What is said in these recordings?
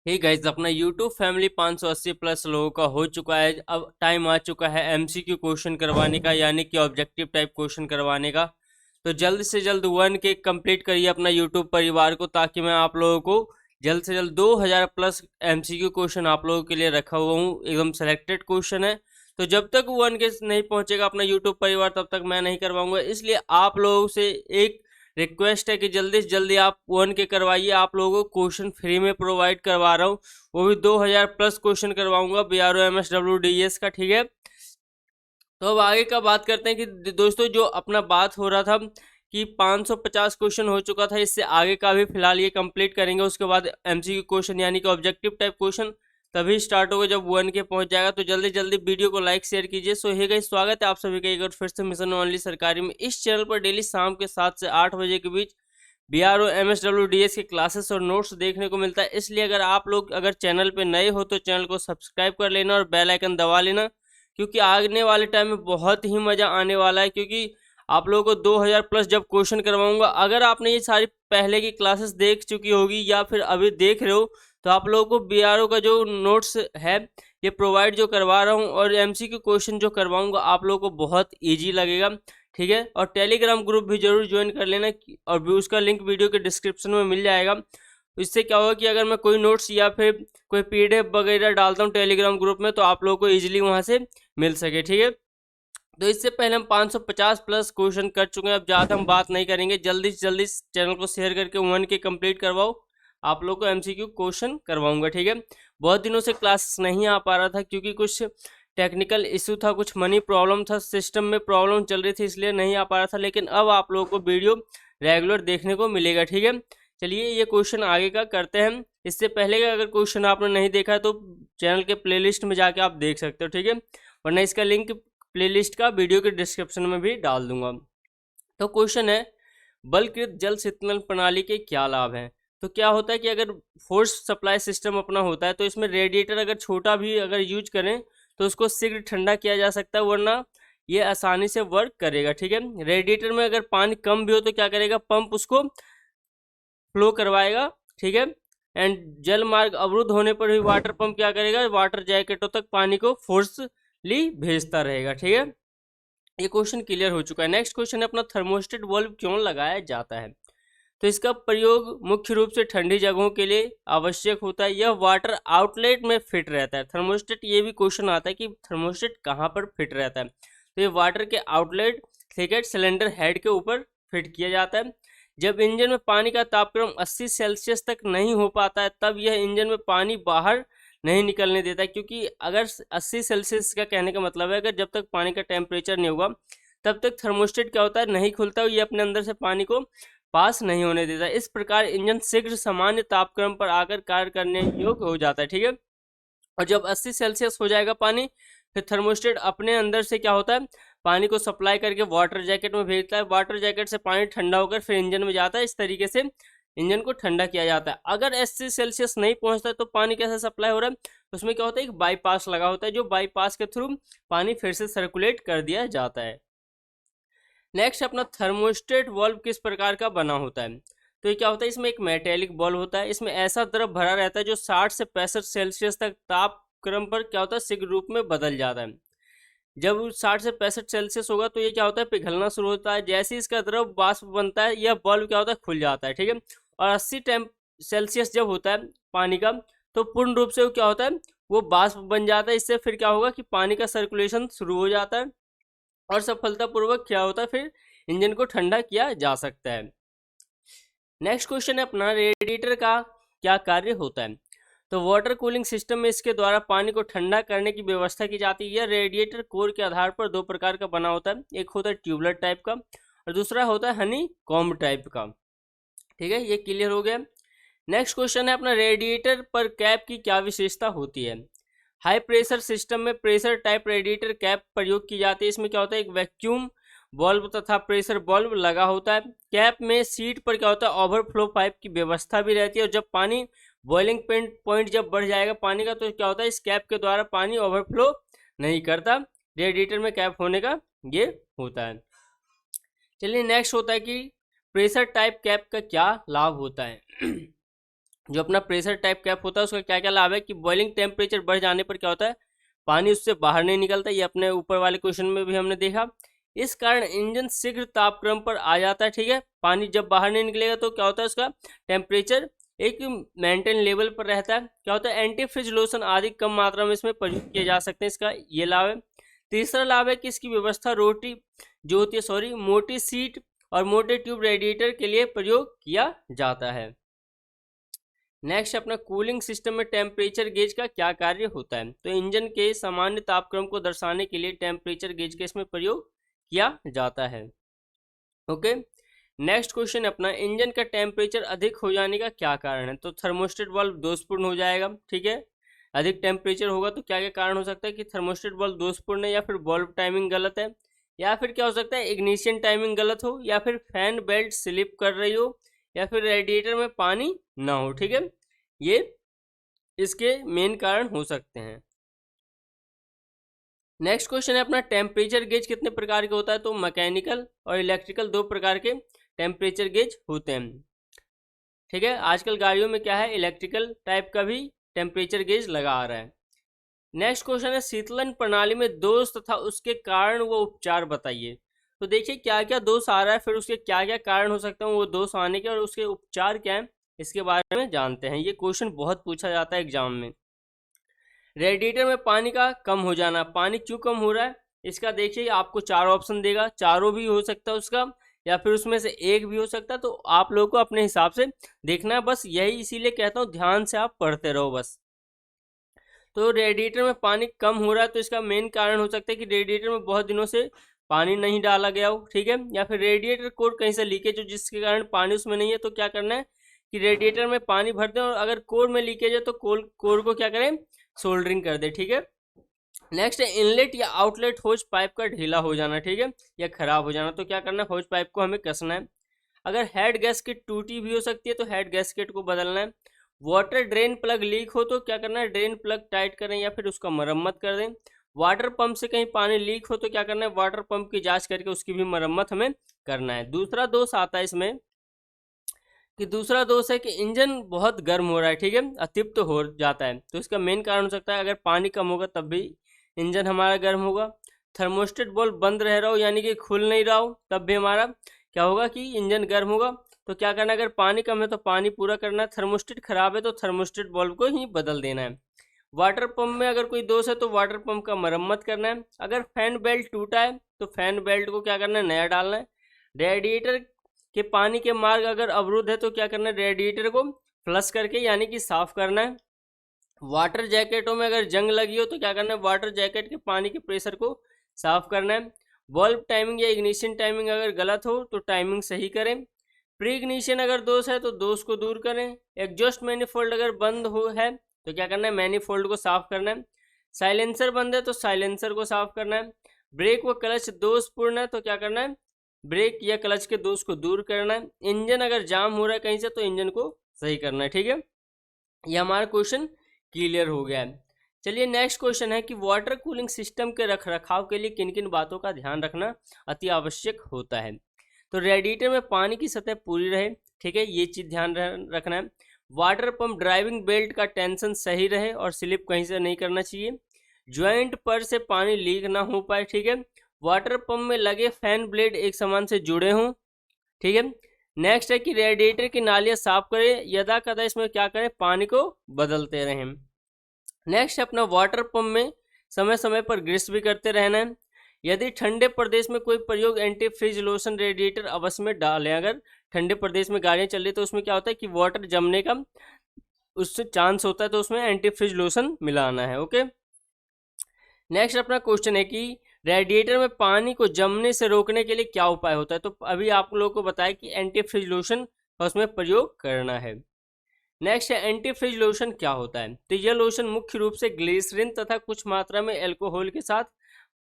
Hey guys, अपना YouTube family 580 plus लोगों का हो चुका है। अब टाइम आ चुका है एमसीक्यू क्वेश्चन करवाने का, यानी कि ऑब्जेक्टिव टाइप क्वेश्चन करवाने का। तो जल्द से जल्द 1K कंप्लीट करिए अपना यूट्यूब परिवार को, ताकि मैं आप लोगों को जल्द से जल्द 2000 प्लस एमसीक्यू क्वेश्चन आप लोगों के लिए रखा हुआ हूँ। एकदम सेलेक्टेड क्वेश्चन है। तो जब तक 1K नहीं पहुंचेगा अपना यूट्यूब परिवार, तब तक मैं नहीं करवाऊंगा। इसलिए आप लोगों से एक रिक्वेस्ट है कि जल्दी से जल्दी आप 1K करवाइए। आप लोगों को क्वेश्चन फ्री में प्रोवाइड करवा रहा हूँ, वो भी 2000 प्लस क्वेश्चन करवाऊंगा BRO MSWDES का। ठीक है, तो अब आगे का बात करते हैं कि दोस्तों, जो अपना बात हो रहा था कि 550 क्वेश्चन हो चुका था, इससे आगे का भी फिलहाल ये कंप्लीट करेंगे। उसके बाद एमसीक्यू क्वेश्चन यानी कि ऑब्जेक्टिव टाइप क्वेश्चन तभी स्टार्ट होगा जब 1K पहुंच जाएगा। तो जल्दी जल्दी वीडियो को लाइक शेयर कीजिए। सो हे गाइस, स्वागत है आप सभी का एक बार फिर से मिशन ओनली सरकारी में। इस चैनल पर डेली शाम के 7 से 8 बजे के बीच BRO MSWDES के क्लासेस और नोट्स देखने को मिलता है। इसलिए अगर चैनल पे नए हो तो चैनल को सब्सक्राइब कर लेना और बेल आइकन दबा लेना, क्योंकि आने वाले टाइम में बहुत ही मज़ा आने वाला है। क्योंकि आप लोगों को 2000 प्लस जब क्वेश्चन करवाऊंगा, अगर आपने ये सारी पहले की क्लासेस देख चुकी होगी या फिर अभी देख रहे हो, तो आप लोगों को BRO का जो नोट्स है ये प्रोवाइड जो करवा रहा हूँ और MCQ क्वेश्चन जो करवाऊंगा आप लोगों को बहुत ईजी लगेगा। ठीक है, और टेलीग्राम ग्रुप भी जरूर ज्वाइन कर लेना, और भी उसका लिंक वीडियो के डिस्क्रिप्शन में मिल जाएगा। इससे क्या होगा कि अगर मैं कोई नोट्स या फिर कोई PDF वगैरह डालता हूँ टेलीग्राम ग्रुप में, तो आप लोगों को ईजिली वहाँ से मिल सके। ठीक है, तो इससे पहले हम 550 प्लस क्वेश्चन कर चुके हैं। अब ज़्यादा हम बात नहीं करेंगे, जल्दी से जल्दी चैनल को शेयर करके 1K कंप्लीट करवाओ। आप लोग को MCQ क्वेश्चन करवाऊंगा। ठीक है, बहुत दिनों से क्लासेस नहीं आ पा रहा था, क्योंकि कुछ टेक्निकल इशू था, कुछ मनी प्रॉब्लम था, सिस्टम में प्रॉब्लम चल रही थी, इसलिए नहीं आ पा रहा था। लेकिन अब आप लोगों को वीडियो रेगुलर देखने को मिलेगा। ठीक है, चलिए ये क्वेश्चन आगे का करते हैं। इससे पहले का अगर क्वेश्चन आपने नहीं देखा है तो चैनल के प्लेलिस्ट में जाके आप देख सकते हो। ठीक है, वरना इसका लिंक प्लेलिस्ट का वीडियो के डिस्क्रिप्शन में भी डाल दूंगा। तो क्वेश्चन है, बलकृत जल शीतलन प्रणाली के क्या लाभ हैं। तो क्या होता है कि अगर फोर्स सप्लाई सिस्टम अपना होता है, तो इसमें रेडिएटर अगर छोटा भी अगर यूज करें तो उसको शीघ्र ठंडा किया जा सकता है, वरना ये आसानी से वर्क करेगा। ठीक है, रेडिएटर में अगर पानी कम भी हो तो क्या करेगा, पंप उसको फ्लो करवाएगा। ठीक है, एंड जल मार्ग अवरुद्ध होने पर भी वाटर पंप क्या करेगा, वाटर जैकेटों तक पानी को फोर्सली भेजता रहेगा। ठीक है, ये क्वेश्चन क्लियर हो चुका है। नेक्स्ट क्वेश्चन है अपना, थर्मोस्टेट वाल्व क्यों लगाया जाता है। तो इसका प्रयोग मुख्य रूप से ठंडी जगहों के लिए आवश्यक होता है। यह वाटर आउटलेट में फिट रहता है। थर्मोस्टेट, ये भी क्वेश्चन आता है कि थर्मोस्टेट कहाँ पर फिट रहता है। तो ये वाटर के आउटलेट थिकेट सिलेंडर हेड के ऊपर फिट किया जाता है। जब इंजन में पानी का तापक्रम 80 सेल्सियस तक नहीं हो पाता है, तब यह इंजन में पानी बाहर नहीं निकलने देता है। क्योंकि अगर 80 सेल्सियस का कहने का मतलब है, अगर जब तक पानी का टेम्परेचर नहीं होगा तब तक थर्मोस्टेट क्या होता है, नहीं खुलता है, ये अपने अंदर से पानी को पास नहीं होने देता। इस प्रकार इंजन शीघ्र सामान्य तापक्रम पर आकर कार्य करने योग्य हो जाता है। ठीक है, और जब 80 सेल्सियस हो जाएगा पानी, फिर थर्मोस्टेट अपने अंदर से क्या होता है, पानी को सप्लाई करके वाटर जैकेट में भेजता है। वाटर जैकेट से पानी ठंडा होकर फिर इंजन में जाता है। इस तरीके से इंजन को ठंडा किया जाता है। अगर 80 सेल्सियस नहीं पहुंचता है तो पानी कैसे सप्लाई हो रहा है, उसमें क्या होता है, एक बाईपास लगा होता है, जो बाईपास के थ्रू पानी फिर से सर्कुलेट कर दिया जाता है। नेक्स्ट अपना, थर्मोस्टेट वाल्व किस प्रकार का बना होता है। तो ये क्या होता है, इसमें एक मेटेलिक वाल्व होता है। इसमें ऐसा द्रव भरा रहता है जो 60 से 65 सेल्सियस तक तापक्रम पर क्या होता है, शीघ्र रूप में बदल जाता है। जब 60 से 65 सेल्सियस होगा तो ये क्या होता है, पिघलना शुरू होता है। जैसे ही इसका द्रव वाष्प बनता है, यह वाल्व क्या होता है, खुल जाता है। ठीक है, और 80 सेल्सियस जब होता है पानी का, तो पूर्ण रूप से वो क्या होता है, वो वाष्प बन जाता है। इससे फिर क्या होगा कि पानी का सर्कुलेशन शुरू हो जाता है और सफलतापूर्वक क्या होता है, फिर इंजन को ठंडा किया जा सकता है। नेक्स्ट क्वेश्चन है अपना, रेडिएटर का क्या कार्य होता है। तो वाटर कूलिंग सिस्टम में इसके द्वारा पानी को ठंडा करने की व्यवस्था की जाती है। यह रेडिएटर कोर के आधार पर दो प्रकार का बना होता है, एक होता है ट्यूबलर टाइप का और दूसरा होता है हनी कॉम्ब टाइप का। ठीक है, ये क्लियर हो गया। नेक्स्ट क्वेश्चन है अपना, रेडिएटर पर कैप की क्या विशेषता होती है। हाई प्रेशर सिस्टम में प्रेशर टाइप रेडिएटर कैप प्रयोग की जाती है। इसमें क्या होता है, एक वैक्यूम बल्ब तथा प्रेशर बल्ब लगा होता है। कैप में सीट पर क्या होता है, ओवरफ्लो पाइप की व्यवस्था भी रहती है। और जब पानी बॉइलिंग पॉइंट जब बढ़ जाएगा पानी का, तो क्या होता है, इस कैप के द्वारा पानी ओवरफ्लो नहीं करता। रेडिएटर में कैप होने का ये होता है। चलिए नेक्स्ट होता है कि प्रेशर टाइप कैप का क्या लाभ होता है। जो अपना प्रेशर टाइप कैप होता है उसका क्या क्या लाभ है कि बॉइलिंग टेम्परेचर बढ़ जाने पर क्या होता है, पानी उससे बाहर नहीं निकलता। ये अपने ऊपर वाले क्वेश्चन में भी हमने देखा। इस कारण इंजन शीघ्र तापक्रम पर आ जाता है, ठीक है। पानी जब बाहर नहीं निकलेगा तो क्या होता है, उसका टेम्परेचर एक मेंटेन लेवल पर रहता है। क्या होता है, एंटी फ्रिज लोशन आदि कम मात्रा में इसमें प्रयोग किए जा सकते हैं, इसका ये लाभ है। तीसरा लाभ है कि इसकी व्यवस्था रोटी जो होती है, मोटी सीट और मोटे ट्यूब रेडिएटर के लिए प्रयोग किया जाता है। नेक्स्ट अपना कूलिंग सिस्टम में टेम्परेचर गेज का क्या कार्य होता है। तो इंजन के सामान्य तापक्रम को दर्शाने के लिए टेम्परेचर गेज का इसमें प्रयोग किया जाता है। ओके, नेक्स्ट क्वेश्चन अपना, इंजन का टेम्परेचर अधिक हो जाने का क्या कारण है। तो थर्मोस्टेट वाल्व दोषपूर्ण हो जाएगा, ठीक है। अधिक टेम्परेचर होगा तो क्या क्या कारण हो सकता है कि थर्मोस्टेट वाल्व दोषपूर्ण है, या फिर वाल्व टाइमिंग गलत है, या फिर क्या हो सकता है इग्निशन टाइमिंग गलत हो, या फिर फैन बेल्ट स्लिप कर रही हो, या फिर रेडिएटर में पानी ना हो, ठीक है। ये इसके मेन कारण हो सकते हैं। नेक्स्ट क्वेश्चन है अपना, टेम्परेचर गेज कितने प्रकार के होता है। तो मैकेनिकल और इलेक्ट्रिकल दो प्रकार के टेम्परेचर गेज होते हैं, ठीक है। आजकल गाड़ियों में क्या है, इलेक्ट्रिकल टाइप का भी टेम्परेचर गेज लगा आ रहा है। नेक्स्ट क्वेश्चन है, शीतलन प्रणाली में दोष तथा उसके कारण व उपचार बताइए। तो देखिए क्या क्या दोष आ रहा है, फिर उसके क्या क्या कारण हो सकते हैं वो दोष आने के, और उसके उपचार क्या है इसके बारे में जानते हैं। ये क्वेश्चन बहुत पूछा जाता है एग्जाम में। रेडिएटर में पानी का कम हो जाना, पानी क्यों कम हो रहा है इसका देखिए, आपको चार ऑप्शन देगा, चारों भी हो सकता है उसका, या फिर उसमें से एक भी हो सकता है। तो आप लोगों को अपने हिसाब से देखना है, बस यही इसीलिए कहता हूँ ध्यान से आप पढ़ते रहो बस। तो रेडिएटर में पानी कम हो रहा है तो इसका मेन कारण हो सकता है कि रेडिएटर में बहुत दिनों से पानी नहीं डाला गया हो, ठीक है। या फिर रेडिएटर कोर कहीं से लीकेज हो जिसके कारण पानी उसमें नहीं है। तो क्या करना है कि रेडिएटर में पानी भर दें, और अगर कोर में लीकेज है तो कोर को क्या करें, सोल्डरिंग कर दे, ठीक है। नेक्स्ट है इनलेट या आउटलेट होज पाइप का ढीला हो जाना, ठीक है, या खराब हो जाना। तो क्या करना है, होज पाइप को हमें कसना है। अगर हेड गैस्केट टूटी भी हो सकती है तो हेड गैस्केट को बदलना है। वाटर ड्रेन प्लग लीक हो तो क्या करना है, ड्रेन प्लग टाइट करें या फिर उसका मरम्मत कर दें। वाटर पंप से कहीं पानी लीक हो तो क्या करना है, वाटर पंप की जांच करके उसकी भी मरम्मत हमें करना है। दूसरा दोष आता है इसमें कि दूसरा दोष है कि इंजन बहुत गर्म हो रहा है, ठीक है, अतिप्त हो जाता है। तो इसका मेन कारण हो सकता है अगर पानी कम होगा तब भी इंजन हमारा गर्म होगा। थर्मोस्टेट बल्ब बंद रह रहा हो यानी कि खुल नहीं रहा हो तब भी हमारा क्या होगा कि इंजन गर्म होगा। तो क्या करना है, अगर पानी कम है तो पानी पूरा करना है, थर्मोस्टेट खराब है तो थर्मोस्टेट बल्ब को ही बदल देना है। वाटर पंप में अगर कोई दोष है तो वाटर पंप का मरम्मत करना है। अगर फैन बेल्ट टूटा है तो फैन बेल्ट को क्या करना है, नया डालना है। रेडिएटर के पानी के मार्ग अगर अवरुद्ध है तो क्या करना है, रेडिएटर को फ्लश करके यानी कि साफ करना है। वाटर जैकेटों में अगर जंग लगी हो तो क्या करना है, वाटर जैकेट के पानी के प्रेशर को साफ करना है। बल्ब टाइमिंग या इग्निशन टाइमिंग अगर गलत हो तो टाइमिंग सही करें। प्री इग्निशन अगर दोष है तो दोष को दूर करें। एग्जॉस्ट मैनिफोल्ड अगर बंद हो है तो क्या करना है, मैनिफोल्ड को साफ करना है। साइलेंसर बंद है तो साइलेंसर को साफ करना है। ब्रेक व क्लच दोषपूर्ण है तो क्या करना है, ब्रेक या क्लच के दोष को दूर करना है। इंजन अगर जाम हो रहा है कहीं से तो इंजन को सही करना है, ठीक है। ये हमारा क्वेश्चन क्लियर हो गया है। चलिए नेक्स्ट क्वेश्चन है कि वाटर कूलिंग सिस्टम के रख रखाव के लिए किन किन बातों का ध्यान रखना अति आवश्यक होता है। तो रेडिएटर में पानी की सतह पूरी रहे, ठीक है, ये चीज़ ध्यान रखना है। वाटर पंप ड्राइविंग बेल्ट का टेंशन सही रहे और स्लिप कहीं से नहीं करना चाहिए। ज्वाइंट पर से पानी लीक ना हो पाए, ठीक है। वाटर पंप में लगे फैन ब्लेड एक समान से जुड़े हों, ठीक है। नेक्स्ट है कि रेडिएटर की नालियाँ साफ करें, यदा कदा इसमें क्या करें, पानी को बदलते रहें। नेक्स्ट अपना वाटर पंप में समय समय पर ग्रीस भी करते रहना है। यदि ठंडे प्रदेश में कोई प्रयोग एंटी फ्रिज लोशन रेडिएटर अवश्य में डालें। अगर ठंडे प्रदेश में गाड़ियाँ चल रही तो उसमें क्या होता है कि वाटर जमने का उससे चांस होता है, तो उसमें एंटी फ्रिज लोशन मिलाना है। ओके, नेक्स्ट अपना क्वेश्चन है कि रेडिएटर में पानी को जमने से रोकने के लिए क्या उपाय होता है। तो अभी आप लोगों को बताया कि एंटी फ्रिज लोशन का उसमें प्रयोग करना है। नेक्स्ट है एंटी फ्रिज लोशन क्या होता है। तो यह लोशन मुख्य रूप से ग्लिसरीन तथा कुछ मात्रा में अल्कोहल के साथ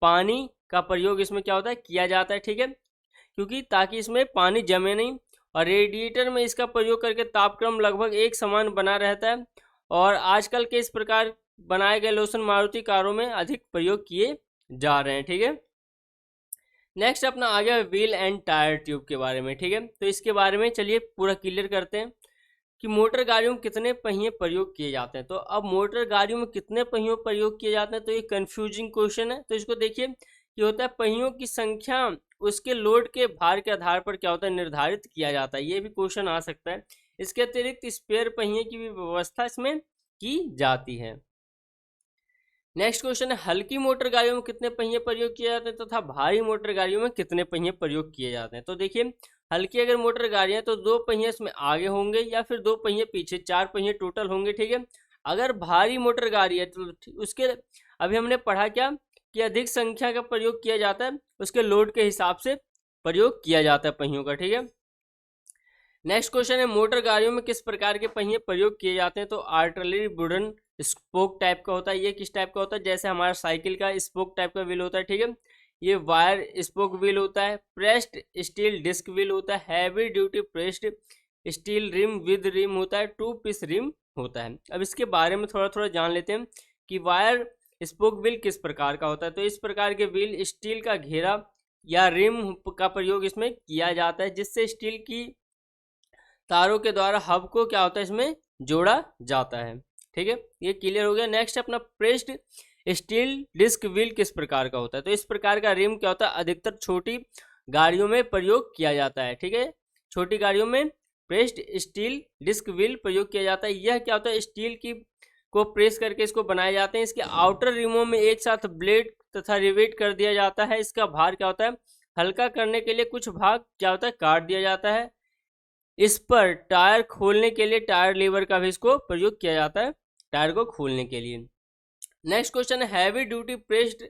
पानी का प्रयोग इसमें क्या होता है, किया जाता है, ठीक है, क्योंकि ताकि इसमें पानी जमे नहीं। और रेडिएटर में इसका प्रयोग करके तापक्रम लगभग एक समान बना रहता है। और आजकल के इस प्रकार बनाए गए लोशन मारुति कारों में अधिक प्रयोग किए जा रहे हैं, ठीक है। नेक्स्ट अपना आ गया व्हील एंड टायर ट्यूब के बारे में, ठीक है। तो इसके बारे में चलिए पूरा क्लियर करते हैं। कि मोटर गाड़ियों में कितने पहिए प्रयोग किए जाते हैं। तो अब मोटर गाड़ियों में कितने पहियों प्रयोग किए जाते हैं, तो ये कंफ्यूजिंग क्वेश्चन है। तो इसको देखिए कि होता है पहियों की संख्या उसके लोड के भार के आधार पर क्या होता है निर्धारित किया जाता है, ये भी क्वेश्चन आ सकता है। इसके अतिरिक्त स्पेयर पहिए की भी व्यवस्था इसमें की जाती है। नेक्स्ट क्वेश्चन है हल्की मोटर गाड़ियों में कितने पहिए प्रयोग किए जाते हैं तथा भारी मोटर गाड़ियों में कितने पहिए प्रयोग किए जाते हैं। तो देखिए हल्की अगर मोटर गाड़ियां तो 2 पहिए इसमें आगे होंगे या फिर 2 पहिए पीछे, 4 पहिए टोटल होंगे, ठीक है। अगर भारी मोटर गाड़ी है तो उसके अभी हमने पढ़ा क्या कि अधिक संख्या का प्रयोग किया जाता है, उसके लोड के हिसाब से प्रयोग किया जाता है पहियों का, ठीक है। नेक्स्ट क्वेश्चन है मोटर गाड़ियों में किस प्रकार के पहिए प्रयोग किए जाते हैं। तो आर्टिलरी वुडन स्पोक टाइप का होता है। ये किस टाइप का होता है, जैसे हमारा साइकिल का स्पोक टाइप का व्हील होता है, ठीक है। ये वायर स्पोक व्हील होता है। प्रेस्ड स्टील डिस्क व्हील होता है। Heavy duty pressed steel rim with rim होता है। 2 पीस रिम होता है। अब इसके बारे में थोड़ा थोड़ा जान लेते हैं कि वायर स्पोक व्हील किस प्रकार का होता है। तो इस प्रकार के व्हील स्टील का घेरा या रिम का प्रयोग इसमें किया जाता है, जिससे स्टील की तारों के द्वारा हब को क्या होता है इसमें जोड़ा जाता है, ठीक है। ये क्लियर हो गया। नेक्स्ट अपना प्रेस्ड स्टील डिस्क व्हील किस प्रकार का होता है। तो इस प्रकार का रिम क्या होता है अधिकतर छोटी गाड़ियों में प्रयोग किया जाता है, ठीक है। छोटी गाड़ियों में प्रेस्ड स्टील डिस्क व्हील प्रयोग किया जाता है। यह क्या होता है स्टील की को प्रेस करके इसको बनाए जाते हैं। इसके आउटर रिमों में एक साथ ब्लेड तथा रिवेट कर दिया जाता है। इसका भार क्या होता है हल्का करने के लिए कुछ भाग क्या होता है काट दिया जाता है। इस पर टायर खोलने के लिए टायर लीवर का भी इसको प्रयोग किया जाता है टायर को खोलने के लिए। नेक्स्ट क्वेश्चन है heavy duty pressed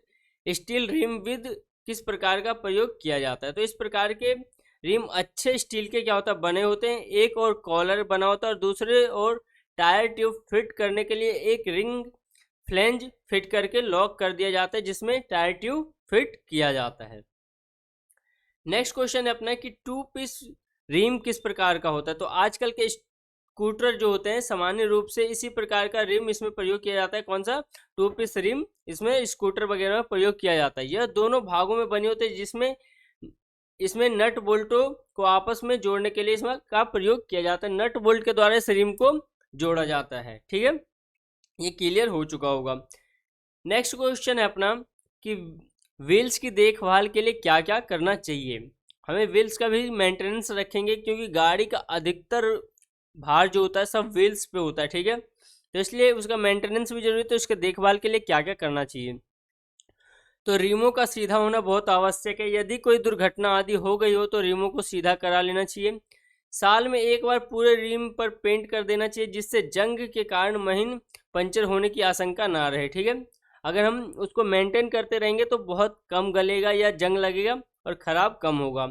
steel rim with किस प्रकार का प्रयोग किया जाता है। तो इस प्रकार के रिम अच्छे स्टील के क्या होता है बने होते हैं। एक और कॉलर बना होता है और दूसरे और टायर ट्यूब फिट करने के लिए एक रिंग फ्लेंज फिट करके लॉक कर दिया जाता है, जिसमें टायर ट्यूब फिट किया जाता है। नेक्स्ट क्वेश्चन है अपना कि 2 पीस रिम किस प्रकार का होता है। तो आजकल के स्कूटर जो होते हैं सामान्य रूप से इसी प्रकार का रिम इसमें प्रयोग किया जाता है। कौन सा 2 पीस रिम इसमें स्कूटर वगैरह में प्रयोग किया जाता है। यह दोनों भागों में बने होते हैं, जिसमें इसमें नट बोल्टों को आपस में जोड़ने के लिए इसमें का प्रयोग किया जाता है। नट बोल्ट के द्वारा इस रिम को जोड़ा जाता है, ठीक है। ये क्लियर हो चुका होगा। नेक्स्ट क्वेश्चन है अपना कि व्हील्स की देखभाल के लिए क्या क्या करना चाहिए। हमें व्हील्स का भी मेंटेनेंस रखेंगे, क्योंकि गाड़ी का अधिकतर भार जो होता है सब व्हील्स पे होता है, ठीक है। तो इसलिए उसका मेंटेनेंस भी जरूरी है। तो उसके देखभाल के लिए क्या क्या करना चाहिए। तो रिमों का सीधा होना बहुत आवश्यक है। यदि कोई दुर्घटना आदि हो गई हो तो रिमों को सीधा करा लेना चाहिए। साल में एक बार पूरे रिम पर पेंट कर देना चाहिए, जिससे जंग के कारण महीन पंचर होने की आशंका ना रहे, ठीक है। अगर हम उसको मेंटेन करते रहेंगे तो बहुत कम गलेगा या जंग लगेगा और ख़राब कम होगा।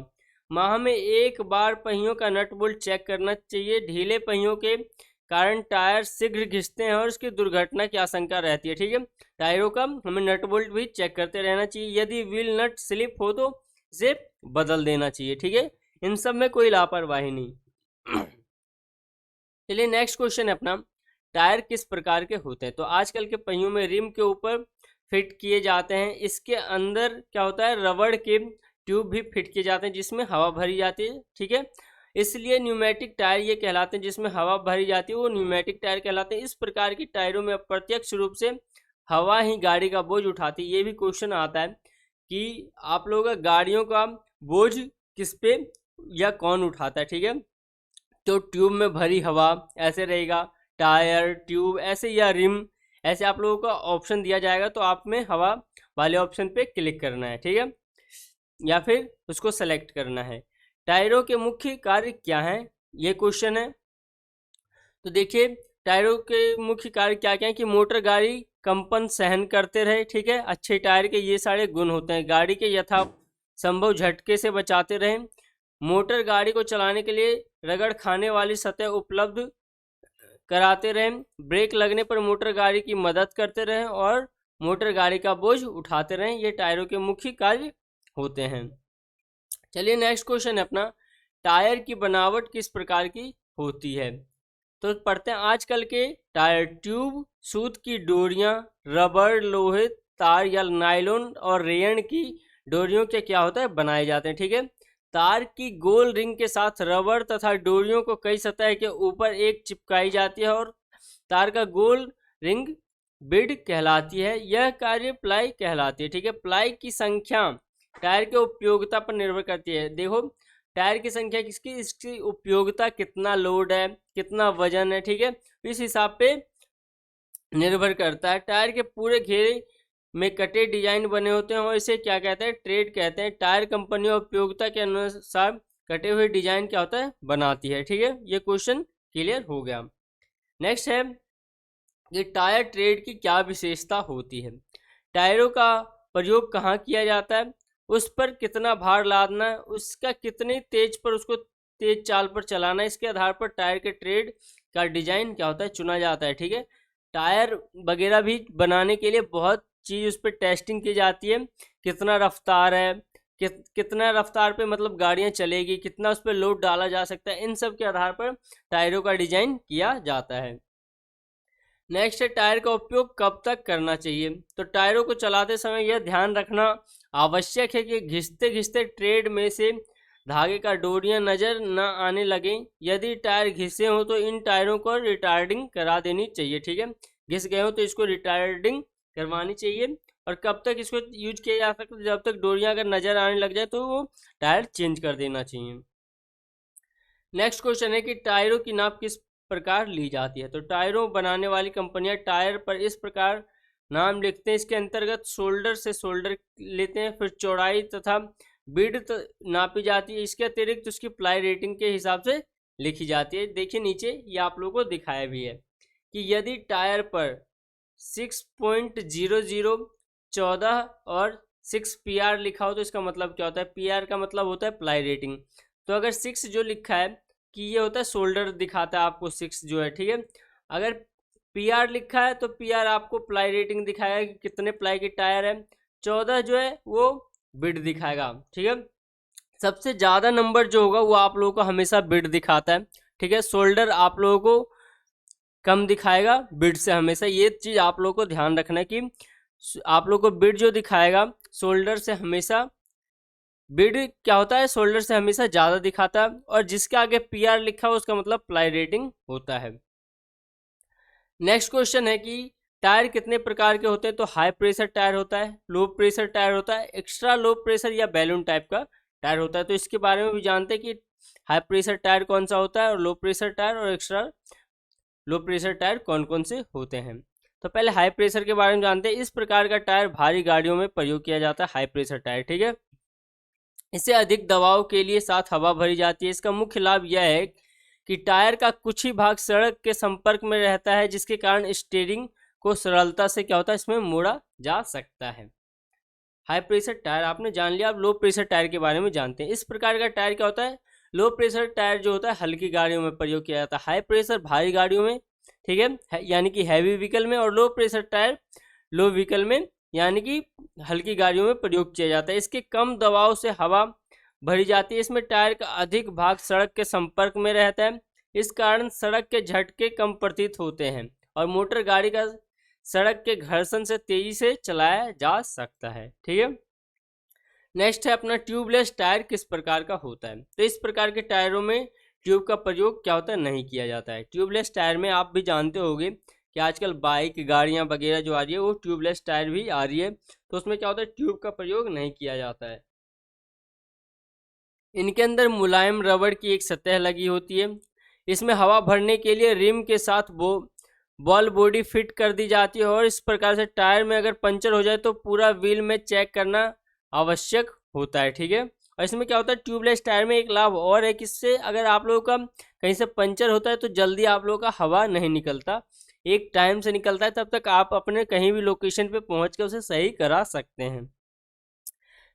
माह में एक बार पहियों का नट बोल्ट चेक करना चाहिए। ढीले पहियों के कारण टायर शीघ्र घिसते हैं और उसकी दुर्घटना की आशंका रहती है, ठीक है। टायरों का हमें नट बोल्ट भी चेक करते रहना चाहिए। यदि व्हील नट स्लिप हो तो इसे बदल देना चाहिए, ठीक है। इन सब में कोई लापरवाही नहीं। चलिए नेक्स्ट क्वेश्चन है अपना टायर किस प्रकार के होते हैं। तो आजकल के पहियों में रिम के ऊपर फिट किए जाते हैं। इसके अंदर क्या होता है रबड़ के ट्यूब भी फिट किए जाते हैं, जिसमें हवा भरी जाती है, ठीक है। इसलिए न्यूमेटिक टायर ये कहलाते हैं, जिसमें हवा भरी जाती है वो न्यूमेटिक टायर कहलाते हैं। इस प्रकार की टायरों में अप्रत्यक्ष रूप से हवा ही गाड़ी का बोझ उठाती है। ये भी क्वेश्चन आता है कि आप लोगों का गाड़ियों का बोझ किस पे या कौन उठाता है, ठीक है। तो ट्यूब में भरी हवा ऐसे रहेगा, टायर ट्यूब ऐसे या रिम ऐसे आप लोगों का ऑप्शन दिया जाएगा। तो आप में हवा वाले ऑप्शन पे क्लिक करना है, ठीक है, या फिर उसको सेलेक्ट करना है। टायरों के मुख्य कार्य क्या हैं, ये क्वेश्चन है। तो देखिए टायरों के मुख्य कार्य क्या क्या है कि मोटर गाड़ी कंपन सहन करते रहे, ठीक है। अच्छे टायर के ये सारे गुण होते हैं। गाड़ी के यथा संभव झटके से बचाते रहें। मोटर गाड़ी को चलाने के लिए रगड़ खाने वाली सतह उपलब्ध कराते रहें। ब्रेक लगने पर मोटर गाड़ी की मदद करते रहें और मोटर गाड़ी का बोझ उठाते रहें। ये टायरों के मुख्य कार्य होते हैं। चलिए नेक्स्ट क्वेश्चन है अपना टायर की बनावट किस प्रकार की होती है। तो पढ़ते हैं आजकल के टायर ट्यूब, सूत की डोरियां, रबर, लोहे, तार या नायलॉन और रेयन की डोरियों के क्या होता है बनाए जाते हैं, ठीक है। तार की गोल रिंग के साथ रबर तथा डोरियों को कई सतह के ऊपर एक चिपकाई जाती है और तार का गोल रिंग बिड कहलाती है। यह कार्य प्लाई कहलाती है। ठीक है, प्लाई की संख्या टायर के उपयोगिता पर निर्भर करती है। देखो, टायर की संख्या किसकी, इसकी उपयोगिता, कितना लोड है, कितना वजन है, ठीक है, इस हिसाब पे निर्भर करता है। टायर के पूरे घेरे में कटे डिजाइन बने होते हैं और इसे क्या कहते हैं, ट्रेड कहते हैं। टायर कंपनी और उपयोगिता के अनुसार कटे हुए डिजाइन क्या होता है, बनाती है। ठीक है, ये क्वेश्चन क्लियर हो गया। नेक्स्ट है कि टायर ट्रेड की क्या विशेषता होती है। टायरों का प्रयोग कहाँ किया जाता है, उस पर कितना भार लादना है, उसका कितनी तेज पर उसको तेज चाल पर चलाना है, इसके आधार पर टायर के ट्रेड का डिजाइन क्या होता है, चुना जाता है। ठीक है, टायर वगैरह भी बनाने के लिए बहुत चीज़ उस पर टेस्टिंग की जाती है। कितना रफ्तार है, कितना रफ्तार पे मतलब गाड़ियां चलेगी, कितना उस पर लोड डाला जा सकता है, इन सब के आधार पर टायरों का डिजाइन किया जाता है। नेक्स्ट है टायर का उपयोग कब तक करना चाहिए। तो टायरों को चलाते समय यह ध्यान रखना आवश्यक है कि घिसते घिसते ट्रेड में से धागे का डोरियां नजर न आने लगें। यदि टायर घिसे हों तो इन टायरों को रिटार्डिंग करा देनी चाहिए। ठीक है, घिस गए हो तो इसको रिटार्डिंग करवानी चाहिए। और कब तक इसको यूज किया जा सकता है, जब तक डोरियां अगर नजर आने लग जाए तो वो टायर चेंज कर देना चाहिए। नेक्स्ट क्वेश्चन है कि टायरों की नाप किस प्रकार ली जाती है। तो टायरों बनाने वाली कंपनियां टायर पर इस प्रकार नाम लिखते हैं। इसके अंतर्गत शोल्डर से शोल्डर लेते हैं, फिर चौड़ाई तथा विड्थ नापी जाती है। इसके अतिरिक्त उसकी प्लाई रेटिंग के हिसाब से लिखी जाती है। देखिए नीचे ये आप लोगों को दिखाया भी है कि यदि टायर पर 6.00 14 और 6 PR लिखा हो तो इसका मतलब क्या होता है, PR का मतलब होता है प्लाई रेटिंग। तो अगर 6 जो लिखा है कि ये होता है शोल्डर दिखाता है आपको 6 जो है। ठीक है, अगर PR लिखा है तो PR आपको प्लाई रेटिंग दिखाएगा कि कितने प्लाई की टायर है। 14 जो है वो बिड दिखाएगा। ठीक है, सबसे ज़्यादा नंबर जो होगा वो आप लोगों को हमेशा बिड दिखाता है। ठीक है, शोल्डर आप लोगों को कम दिखाएगा बिड से हमेशा। ये चीज़ आप लोगों को ध्यान रखना है कि आप लोगों को बिड जो दिखाएगा शोल्डर से हमेशा, बिड क्या होता है, शोल्डर से हमेशा ज़्यादा दिखाता है। और जिसके आगे PR लिखा हो उसका मतलब प्लाई रेटिंग होता है। नेक्स्ट क्वेश्चन है कि टायर कितने प्रकार के होते हैं। तो हाई प्रेशर टायर होता है, लो प्रेशर टायर होता है, एक्स्ट्रा लो प्रेशर या बैलून टाइप का टायर होता है। तो इसके बारे में भी जानते हैं कि हाई प्रेशर टायर कौन सा होता है और लो प्रेशर टायर और एक्स्ट्रा लो प्रेशर टायर कौन कौन से होते हैं। तो पहले हाई प्रेशर के बारे में जानते हैं। इस प्रकार का टायर भारी गाड़ियों में प्रयोग किया जाता है, हाई प्रेशर टायर। ठीक है, इससे अधिक दबाव के लिए साथ हवा भरी जाती है। इसका मुख्य लाभ यह है कि टायर का कुछ ही भाग सड़क के संपर्क में रहता है, जिसके कारण स्टीयरिंग को सरलता से क्या होता है, इसमें मोड़ा जा सकता है। हाई प्रेशर टायर आपने जान लिया। अब लो प्रेशर टायर के बारे में जानते हैं। इस प्रकार का टायर क्या होता है, लो प्रेशर टायर जो होता है हल्की गाड़ियों में प्रयोग किया जाता है, हाई प्रेशर भारी गाड़ियों में, ठीक है, यानी कि हैवी व्हीकल में, और लो प्रेशर टायर लो व्हीकल में यानी कि हल्की गाड़ियों में प्रयोग किया जाता है। इसके कम दबाव से हवा भरी जाती है। इसमें टायर का अधिक भाग सड़क के संपर्क में रहता है, इस कारण सड़क के झटके कम प्रतीत होते हैं और मोटर गाड़ी का सड़क के घर्षण से तेजी से चलाया जा सकता है। ठीक है, नेक्स्ट है अपना ट्यूबलेस टायर किस प्रकार का होता है। तो इस प्रकार के टायरों में ट्यूब का प्रयोग क्या होता है, नहीं किया जाता है। ट्यूबलेस टायर में आप भी जानते होंगे कि आजकल बाइक गाड़ियां वगैरह जो आ रही है वो ट्यूबलेस टायर भी आ रही है, तो उसमें क्या होता है, ट्यूब का प्रयोग नहीं किया जाता है। इनके अंदर मुलायम रबड़ की एक सतह लगी होती है। इसमें हवा भरने के लिए रिम के साथ बॉल बॉडी फिट कर दी जाती है और इस प्रकार से टायर में अगर पंचर हो जाए तो पूरा व्हील में चेक करना आवश्यक होता है। ठीक है, और इसमें क्या होता है, ट्यूबलेस टायर में एक लाभ और है कि इससे अगर आप लोगों का कहीं से पंचर होता है तो जल्दी आप लोगों का हवा नहीं निकलता, एक टाइम से निकलता है, तब तक आप अपने कहीं भी लोकेशन पे पहुंच के उसे सही करा सकते हैं।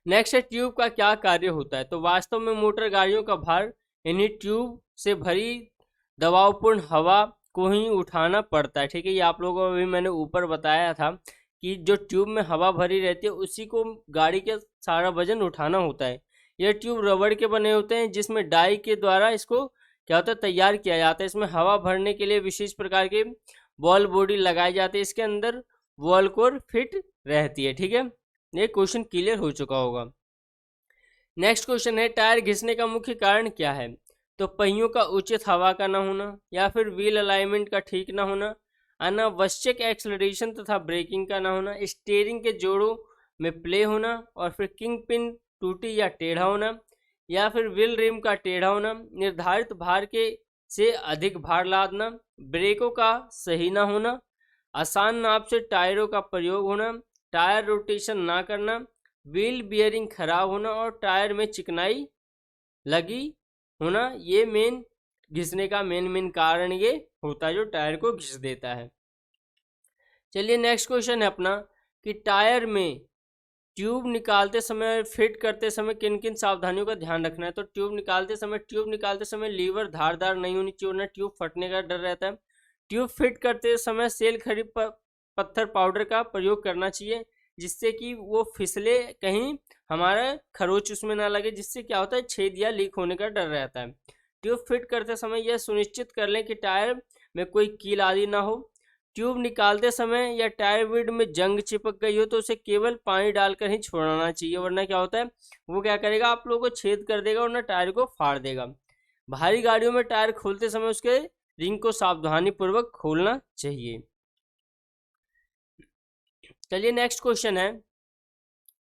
नेक्स्ट है ट्यूब का क्या कार्य होता है। तो वास्तव में मोटर गाड़ियों का भार इन्हीं ट्यूब से भरी दबावपूर्ण हवा को ही उठाना पड़ता है। ठीक है, ये आप लोगों को अभी मैंने ऊपर बताया था कि जो ट्यूब में हवा भरी रहती है उसी को गाड़ी के सारा वजन उठाना होता है। यह ट्यूब रबड़ के बने होते हैं जिसमें डाई के द्वारा इसको क्या होता है, तैयार किया जाता है। इसमें हवा भरने के लिए विशेष प्रकार के बॉल बॉडी लगाई जाती है, इसके अंदर वॉल कोर फिट रहती है। ठीक है, ये क्वेश्चन क्लियर हो चुका होगा। नेक्स्ट क्वेश्चन है, टायर घिसने का मुख्य कारण क्या है? तो पहियों का उचित हवा का न होना, या फिर व्हील अलाइनमेंट का ठीक न होना, अनावश्यक एक्सलरेशन तथा ब्रेकिंग का न होना, स्टीयरिंग के जोड़ों में प्ले होना, और फिर किंग पिन टूटी या टेढ़ा होना, या फिर व्हील रिम का टेढ़ा होना, निर्धारित भार के से अधिक भार लादना, ब्रेकों का सही ना होना, आसान नाप से टायरों का प्रयोग होना, टायर रोटेशन ना करना, व्हील बियरिंग खराब होना, और टायर में चिकनाई लगी होना। ये मेन घिसने का मेन कारण ये होता है जो टायर को घिस देता है। चलिए नेक्स्ट क्वेश्चन है अपना कि टायर में ट्यूब निकालते समय फिट करते समय किन किन सावधानियों का ध्यान रखना है? तो ट्यूब निकालते समय लीवर धारदार नहीं होनी चाहिए, वरना ट्यूब फटने का डर रहता है। ट्यूब फिट करते समय सेल खड़ी पत्थर पाउडर का प्रयोग करना चाहिए, जिससे कि वो फिसले, कहीं हमारा खरोच उसमें ना लगे, जिससे क्या होता है छेद या लीक होने का डर रहता है। ट्यूब फिट करते समय यह सुनिश्चित कर लें कि टायर में कोई कील आदि ना हो। ट्यूब निकालते समय या टायर विड में जंग चिपक गई हो तो उसे केवल पानी डालकर ही छोड़ना चाहिए, वरना क्या होता है वो क्या करेगा, आप लोगों को छेद कर देगा, वरना टायर को फाड़ देगा। भारी गाड़ियों में टायर खोलते समय उसके रिंग को सावधानी पूर्वक खोलना चाहिए। चलिए नेक्स्ट क्वेश्चन है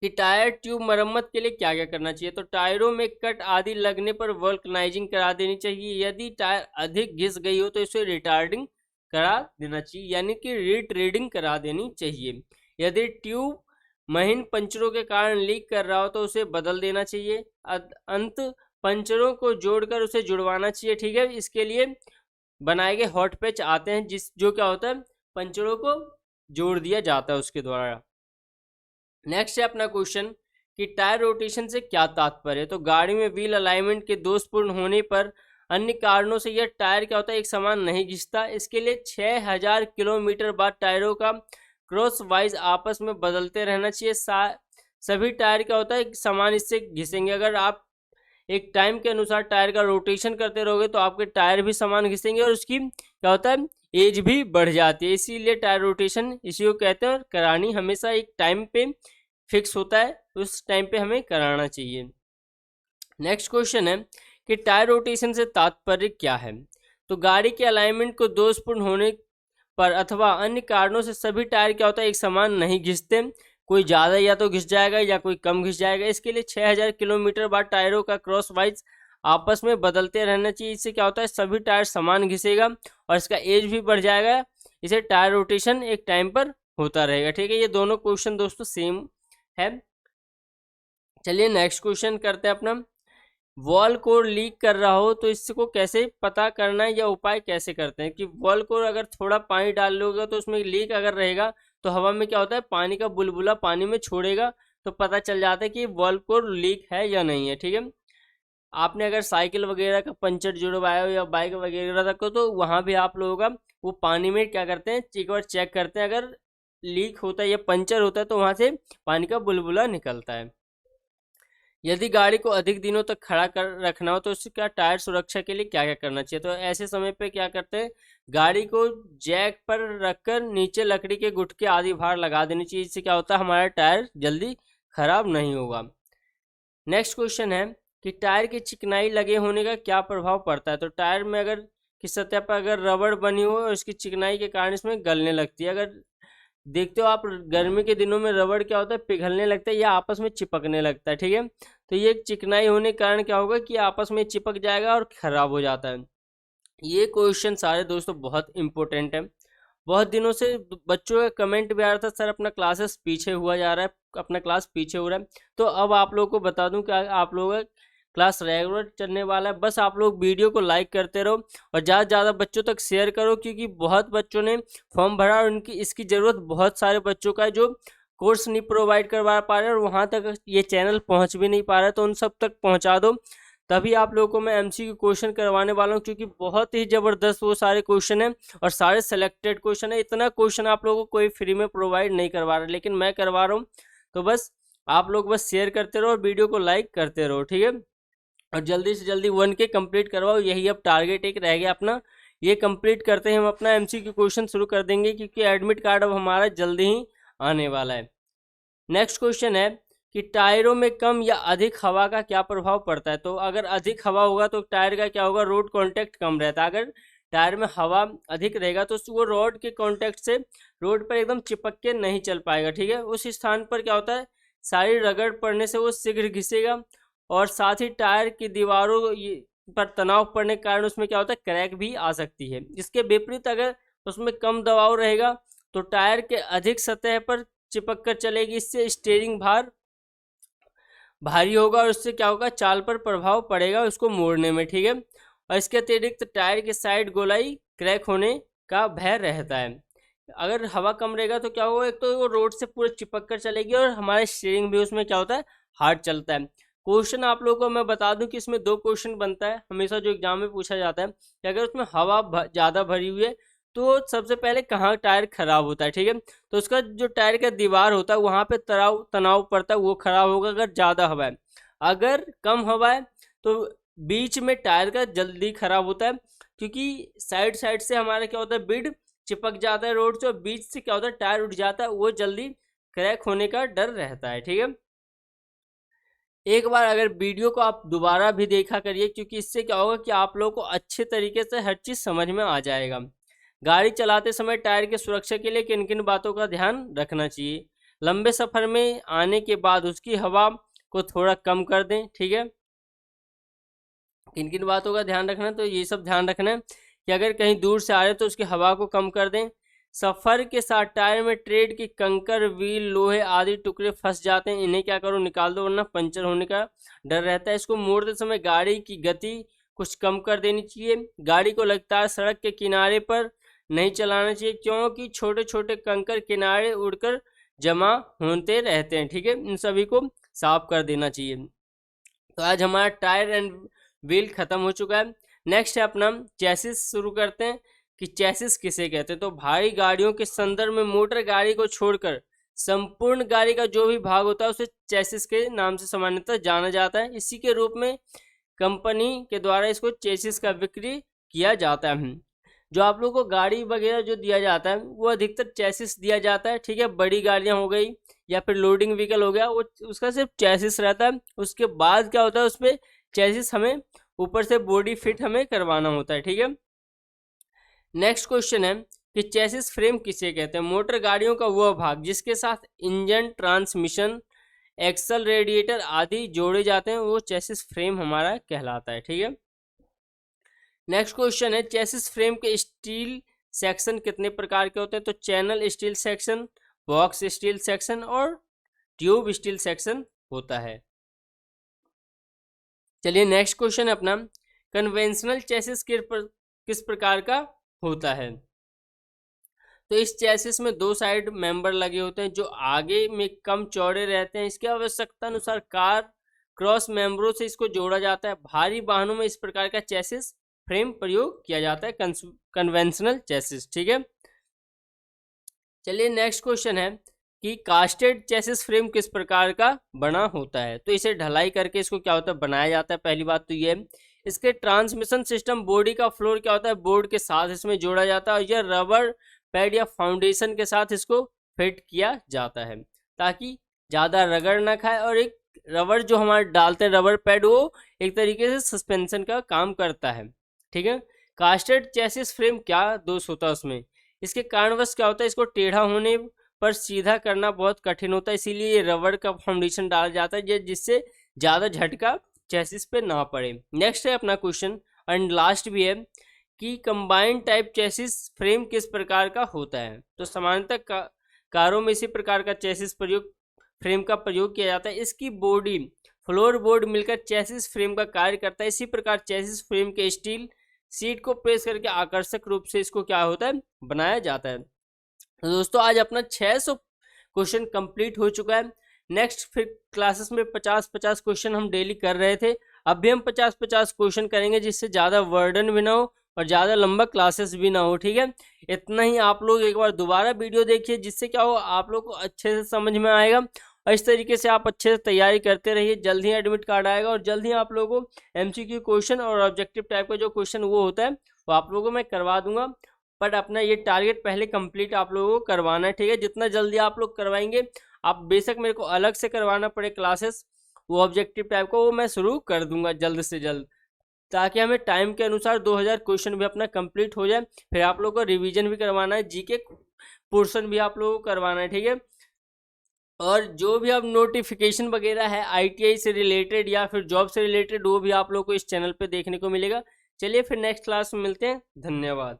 कि टायर ट्यूब मरम्मत के लिए क्या क्या करना चाहिए? तो टायरों में कट आदि लगने पर वल्कनाइजिंग करा देनी चाहिए। यदि टायर अधिक घिस गई हो तो इसे रिटार्डिंग करा देना चाहिए, यानी कि रीट्रेडिंग करा देनी चाहिए। यदि ट्यूब महीन पंचरों के कारण लीक कर रहा हो तो उसे बदल देना चाहिए। अंत पंचरों को जोड़कर उसे जुड़वाना चाहिए। ठीक है, इसके लिए बनाए गए हॉट पैच आते हैं जो क्या होता है पंचरों को जोड़ दिया जाता है उसके द्वारा। नेक्स्ट है अपना क्वेश्चन कि टायर रोटेशन से क्या तात्पर्य है? तो गाड़ी में व्हील अलाइनमेंट के दोषपूर्ण होने पर अन्य कारणों से यह टायर क्या होता है एक समान नहीं घिसता। इसके लिए 6000 किलोमीटर बाद टायरों का क्रॉस वाइज आपस में बदलते रहना चाहिए। सभी टायर क्या होता है एक समान इससे घिसेंगे। अगर आप एक टाइम के अनुसार टायर का रोटेशन करते रहोगे तो आपके टायर भी समान घिसेंगे और उसकी क्या होता है एज भी बढ़ जाती है। इसीलिए टायर रोटेशन इसी को कहते हैं, और करानी हमेशा एक टाइम पे फिक्स होता है, उस टाइम पे हमें कराना चाहिए। नेक्स्ट क्वेश्चन है कि टायर रोटेशन से तात्पर्य क्या है? तो गाड़ी के अलाइनमेंट को दोषपूर्ण होने पर अथवा अन्य कारणों से सभी टायर क्या होता है एक समान नहीं घिसते, कोई ज़्यादा या तो घिस जाएगा या कोई कम घिस जाएगा। इसके लिए 6000 किलोमीटर बाद टायरों का क्रॉस वाइज आपस में बदलते रहना चाहिए। इससे क्या होता है सभी टायर समान घिसेगा और इसका एज भी बढ़ जाएगा। इसे टायर रोटेशन एक टाइम पर होता रहेगा। ठीक है, ये दोनों क्वेश्चन दोस्तों सेम है। चलिए नेक्स्ट क्वेश्चन करते हैं अपना। वॉल कोर लीक कर रहा हो तो इसको कैसे पता करना है या उपाय कैसे करते हैं? कि वॉल कोर अगर थोड़ा पानी डाल लोगे तो उसमें लीक अगर रहेगा तो हवा में क्या होता है पानी का बुलबुला पानी में छोड़ेगा, तो पता चल जाता है कि वॉल कोर लीक है या नहीं है। ठीक है, आपने अगर साइकिल वगैरह का पंचर जुड़वाया हो या बाइक वगैरह का तो वहाँ भी आप लोगों का वो पानी में क्या करते हैं एक बार चेक करते हैं, अगर लीक होता है या पंचर होता है तो वहाँ से पानी का बुलबुला निकलता है। यदि गाड़ी को अधिक दिनों तक खड़ा कर रखना हो तो उसका टायर सुरक्षा के लिए क्या क्या करना चाहिए? तो ऐसे समय पे क्या करते हैं गाड़ी को जैक पर रखकर नीचे लकड़ी के गुटके आदि भार लगा देनी चाहिए। इससे क्या होता है हमारा टायर जल्दी खराब नहीं होगा। नेक्स्ट क्वेश्चन है कि टायर की चिकनाई लगे होने का क्या प्रभाव पड़ता है? तो टायर में अगर की सतह पर अगर रबड़ बनी हो और उसकी चिकनाई के कारण इसमें गलने लगती है। अगर देखते हो आप गर्मी के दिनों में रबड़ क्या होता है पिघलने लगता है या आपस में चिपकने लगता है। ठीक है, तो ये चिकनाई होने के कारण क्या होगा कि आपस में चिपक जाएगा और ख़राब हो जाता है। ये क्वेश्चन सारे दोस्तों बहुत इंपॉर्टेंट है। बहुत दिनों से बच्चों का कमेंट भी आ रहा था सर अपना क्लासेस पीछे हुआ जा रहा है, अपना क्लास पीछे हो रहा है। तो अब आप लोगों को बता दूं कि आप लोगों का क्लास रेगुलर चलने वाला है। बस आप लोग वीडियो को लाइक करते रहो और ज़्यादा से ज़्यादा बच्चों तक शेयर करो, क्योंकि बहुत बच्चों ने फॉर्म भरा और उनकी इसकी ज़रूरत बहुत सारे बच्चों का जो कोर्स नहीं प्रोवाइड करवा पा रहे और वहाँ तक ये चैनल पहुँच भी नहीं पा रहा है। तो उन सब तक पहुँचा दो, तभी आप लोगों को मैं एमसीक्यू क्वेश्चन करवाने वाला हूँ, क्योंकि बहुत ही ज़बरदस्त वो सारे क्वेश्चन हैं और सारे सेलेक्टेड क्वेश्चन है। इतना क्वेश्चन आप लोगों को कोई फ्री में प्रोवाइड नहीं करवा रहा, लेकिन मैं करवा रहा हूँ। तो बस आप लोग बस शेयर करते रहो और वीडियो को लाइक करते रहो। ठीक है, और जल्दी से जल्दी 1K कंप्लीट करवाओ, यही अब टारगेट एक रह गया अपना। ये कंप्लीट करते हैं हम अपना एमसीक्यू क्वेश्चन शुरू कर देंगे, क्योंकि एडमिट कार्ड अब हमारा जल्दी ही आने वाला है। नेक्स्ट क्वेश्चन है कि टायरों में कम या अधिक हवा का क्या प्रभाव पड़ता है। तो अगर अधिक हवा होगा तो टायर का क्या होगा, रोड कांटेक्ट कम रहता है। अगर टायर में हवा अधिक रहेगा तो वो रोड के कांटेक्ट से रोड पर एकदम चिपक के नहीं चल पाएगा, ठीक है। उस स्थान पर क्या होता है, सारी रगड़ पड़ने से वो शीघ्र घिसेगा और साथ ही टायर की दीवारों पर तनाव पड़ने के कारण उसमें क्या होता है, क्रैक भी आ सकती है। इसके विपरीत अगर उसमें कम दबाव रहेगा तो टायर के अधिक सतह पर चिपक कर चलेगी, इससे स्टीयरिंग भारी होगा और उससे क्या होगा, चाल पर प्रभाव पड़ेगा उसको मोड़ने में, ठीक है। और इसके अतिरिक्त टायर की साइड गोलाई क्रैक होने का भय रहता है। अगर हवा कम रहेगा तो क्या होगा, एक तो वो रोड से पूरे चिपक कर चलेगी और हमारा स्टीयरिंग भी उसमें क्या होता है, हार्ड चलता है। क्वेश्चन आप लोगों को मैं बता दूं कि इसमें 2 क्वेश्चन बनता है हमेशा जो एग्जाम में पूछा जाता है कि अगर उसमें हवा ज़्यादा भरी हुई है तो सबसे पहले कहाँ टायर खराब होता है, ठीक है। तो उसका जो टायर का दीवार होता है वहाँ पे तनाव पड़ता है, वो खराब होगा अगर ज़्यादा हवा है। अगर कम हवा है तो बीच में टायर का जल्दी खराब होता है, क्योंकि साइड साइड से हमारा क्या होता है, बिड चिपक जाता है रोड से और बीच से क्या होता है, टायर उठ जाता है, वो जल्दी क्रैक होने का डर रहता है, ठीक है। एक बार अगर वीडियो को आप दोबारा भी देखा करिए, क्योंकि इससे क्या होगा कि आप लोगों को अच्छे तरीके से हर चीज़ समझ में आ जाएगा। गाड़ी चलाते समय टायर की सुरक्षा के लिए किन किन बातों का ध्यान रखना चाहिए। लंबे सफ़र में आने के बाद उसकी हवा को थोड़ा कम कर दें, ठीक है। किन किन बातों का ध्यान रखना है, तो ये सब ध्यान रखना है कि अगर कहीं दूर से आ रहे तो उसकी हवा को कम कर दें। सफ़र के साथ टायर में ट्रेड की कंकर, व्हील, लोहे आदि टुकड़े फंस जाते हैं, इन्हें क्या करो, निकाल दो, वरना पंचर होने का डर रहता है। इसको मोड़ते समय गाड़ी की गति कुछ कम कर देनी चाहिए। गाड़ी को लगातार सड़क के किनारे पर नहीं चलाना चाहिए, क्योंकि छोटे छोटे कंकर किनारे उड़कर जमा होते रहते हैं, ठीक है। इन सभी को साफ कर देना चाहिए। तो आज हमारा टायर एंड व्हील खत्म हो चुका है। नेक्स्ट है अपना चैसिस शुरू करते हैं कि चैसिस किसे कहते हैं। तो भारी गाड़ियों के संदर्भ में मोटर गाड़ी को छोड़कर संपूर्ण गाड़ी का जो भी भाग होता है उसे चैसिस के नाम से सामान्यतः जाना जाता है। इसी के रूप में कंपनी के द्वारा इसको चेसिस का बिक्री किया जाता है। जो आप लोगों को गाड़ी वगैरह जो दिया जाता है वो अधिकतर चेसिस दिया जाता है, ठीक है। बड़ी गाड़ियां हो गई या फिर लोडिंग व्हीकल हो गया, वो उसका सिर्फ चेसिस रहता है। उसके बाद क्या होता है, उस पर चेसिस हमें ऊपर से बॉडी फिट हमें करवाना होता है, ठीक है। नेक्स्ट क्वेश्चन है कि चेसिस फ्रेम किसे कहते हैं। मोटर गाड़ियों का वह भाग जिसके साथ इंजन, ट्रांसमिशन, एक्सल, रेडिएटर आदि जोड़े जाते हैं, वो चेसिस फ्रेम हमारा कहलाता है, ठीक है। नेक्स्ट क्वेश्चन है चेसिस फ्रेम के स्टील सेक्शन कितने प्रकार के होते हैं। तो channel steel section, box steel section और ट्यूब स्टील सेक्शन होता है। चलिए नेक्स्ट क्वेश्चन है अपना, कन्वेंशनल चेसिस किस प्रकार का होता है। तो इस चेसिस में 2 साइड मेंबर लगे होते हैं जो आगे में कम चौड़े रहते हैं। इसकी आवश्यकता अनुसार कार क्रॉस मेंबरों से इसको जोड़ा जाता है। भारी वाहनों में इस प्रकार का चेसिस फ्रेम प्रयोग किया जाता है, कन्वेंशनल चेसिस, ठीक है। चलिए नेक्स्ट क्वेश्चन है कि कास्टेड चेसिस फ्रेम किस प्रकार का बना होता है। तो इसे ढलाई करके इसको क्या होता है, बनाया जाता है। पहली बात तो ये है, इसके ट्रांसमिशन सिस्टम बॉडी का फ्लोर क्या होता है, बोर्ड के साथ इसमें जोड़ा जाता है और यह रबर पैड या फाउंडेशन के साथ इसको फिट किया जाता है ताकि ज़्यादा रगड़ ना खाए। और एक रबर जो हमारे डालते हैं रबर पैड, वो एक तरीके से सस्पेंशन का काम करता है, ठीक है। कास्टेड चेसिस फ्रेम क्या दोष होता है उसमें, इसके कारणवश क्या होता है, इसको टेढ़ा होने पर सीधा करना बहुत कठिन होता है, इसीलिए ये रबर का फाउंडेशन डाला जाता है जिससे ज़्यादा झटका चेसिस पे ना पड़े। नेक्स्ट है अपना क्वेश्चन एंड लास्ट भी है कि कंबाइंड टाइप चेसिस फ्रेम किस प्रकार का होता है। तो सामान्यतः कारों में इसी प्रकार का चेसिस फ्रेम का प्रयोग किया जाता है। इसकी बॉडी फ्लोर बोर्ड मिलकर चेसिस फ्रेम का कार्य करता है। इसी प्रकार चेसिस फ्रेम के स्टील सीट को प्रेस करके आकर्षक रूप से इसको क्या होता है, बनाया जाता है। तो दोस्तों आज अपना 600 क्वेश्चन कंप्लीट हो चुका है। नेक्स्ट फिर क्लासेस में 50-50 क्वेश्चन हम डेली कर रहे थे, अब भी हम 50-50 क्वेश्चन करेंगे जिससे ज़्यादा वर्डन भी ना हो और ज़्यादा लंबा क्लासेस भी ना हो, ठीक है। इतना ही आप लोग एक बार दोबारा वीडियो देखिए, जिससे क्या हो आप लोग को अच्छे से समझ में आएगा और इस तरीके से आप अच्छे से तैयारी करते रहिए। जल्द ही एडमिट कार्ड आएगा और जल्द ही आप लोगों को MCQ क्वेश्चन और ऑब्जेक्टिव टाइप का जो क्वेश्चन वो होता है वो आप लोगों को मैं करवा दूंगा। बट अपना ये टारगेट पहले कंप्लीट आप लोगों को करवाना है, ठीक है। जितना जल्दी आप लोग करवाएंगे आप बेशक मेरे को अलग से करवाना पड़े क्लासेस, वो ऑब्जेक्टिव टाइप का वो मैं शुरू कर दूंगा जल्द से जल्द, ताकि हमें टाइम के अनुसार 2000 क्वेश्चन भी अपना कंप्लीट हो जाए। फिर आप लोगों को रिवीजन भी करवाना है, जीके पोर्शन भी आप लोगों को करवाना है, ठीक है। और जो भी अब नोटिफिकेशन वगैरह है आईटीआई से रिलेटेड या फिर जॉब से रिलेटेड, वो भी आप लोगों को इस चैनल पे देखने को मिलेगा। चलिए फिर नेक्स्ट क्लास में मिलते हैं, धन्यवाद।